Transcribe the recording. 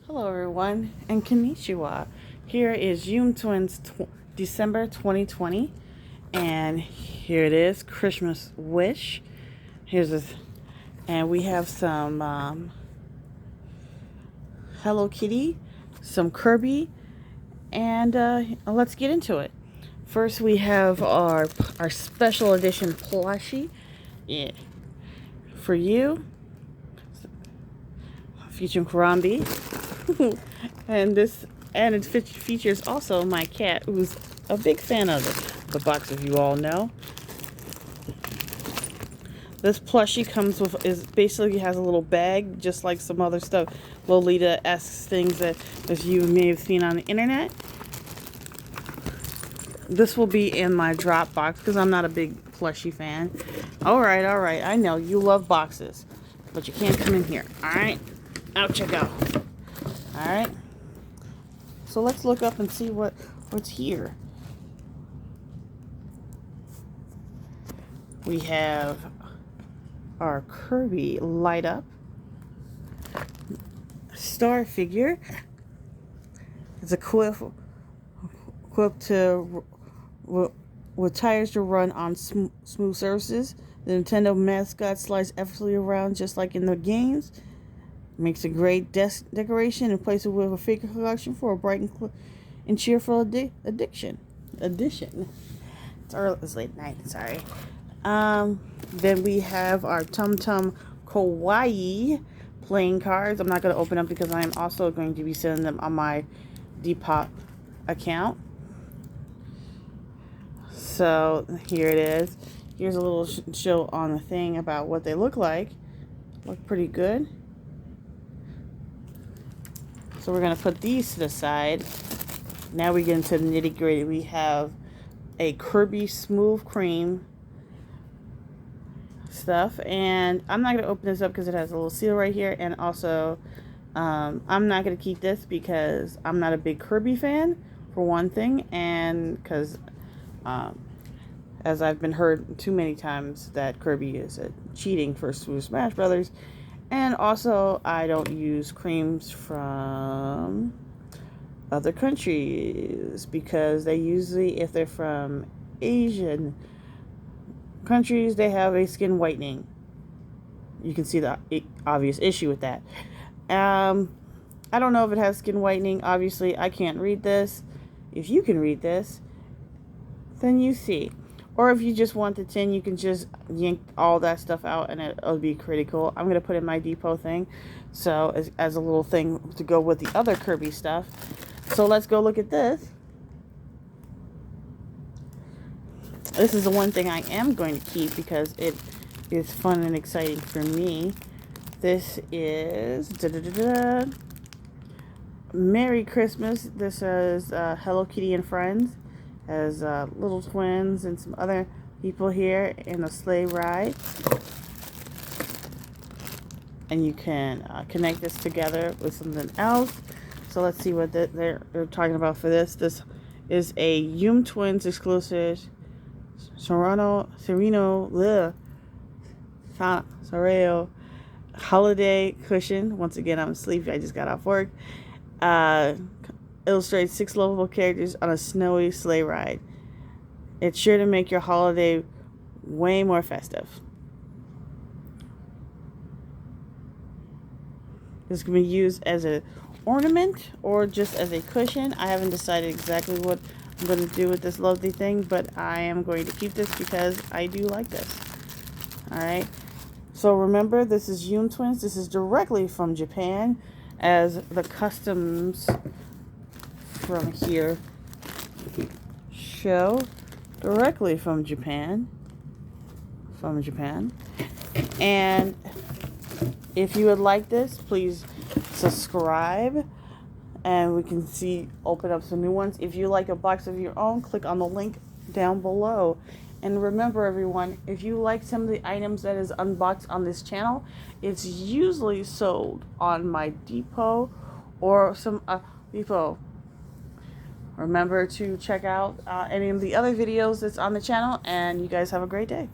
Hello everyone, and konnichiwa. Here is Yumetwins December 2020, and here it is, Christmas wish. Here's this, and we have some Hello Kitty, some Kirby, and let's get into it. First, we have our special edition plushie. Yeah, for you, featuring Karambi. and it features also my cat, who's a big fan of the box, if you all know. This plushie comes with basically has a little bag, just like some other stuff, Lolita-esque things that you may have seen on the internet. This will be in my drop box because I'm not a big plushie fan. All right, I know you love boxes, but you can't come in here. All right, out you go. All right. So let's look up and see what's here. We have our Kirby light up star figure. It's equipped to with tires to run on smooth surfaces. The Nintendo mascot slides effortlessly around just like in the games. Makes a great desk decoration and places it with a figure collection for a bright and cheerful addition. It's late night, sorry. Then we have our Tum Tum Kawaii playing cards. I'm not going to open up because I am also going to be sending them on my Depop account. So here it is. Here's a little show on the thing about what they look like. Look pretty good. So we're going to put these to the side. Now we get into the nitty gritty. We have a Kirby Smooth Cream stuff. And I'm not going to open this up because it has a little seal right here. And also, I'm not going to keep this because I'm not a big Kirby fan, for one thing. And because, as I've been heard too many times, that Kirby is cheating for Super Smash Brothers. And also, I don't use creams from other countries because they usually, if they're from Asian countries, they have a skin whitening. You can see the obvious issue with that. I don't know if it has skin whitening. Obviously, I can't read this. If you can read this, then you see. Or if you just want the tin, you can just yank all that stuff out and it'll be pretty cool. I'm going to put in my depot thing. So as a little thing to go with the other Kirby stuff. So let's go look at this. This is the one thing I am going to keep because it is fun and exciting for me. This is Merry Christmas. This is Hello Kitty and Friends. Has little twins and some other people here in a sleigh ride. And you can connect this together with something else. So let's see what they're talking about for this. This is a Yumetwins exclusive Sereno holiday cushion. Once again, I'm sleepy. I just got off work. Illustrates 6 lovable characters on a snowy sleigh ride. It's sure to make your holiday way more festive. This can be used as an ornament or just as a cushion. I haven't decided exactly what I'm going to do with this lovely thing, but I am going to keep this because I do like this. Alright. So remember, this is Yumetwins. This is directly from Japan, as the customs from here show directly from Japan. And if you would like this, please subscribe and we can open up some new ones. If you like a box of your own, click on the link down below. And remember, everyone, if you like some of the items that is unboxed on this channel, it's usually sold on my Depot or some Depot. Remember to check out any of the other videos that's on the channel, and you guys have a great day.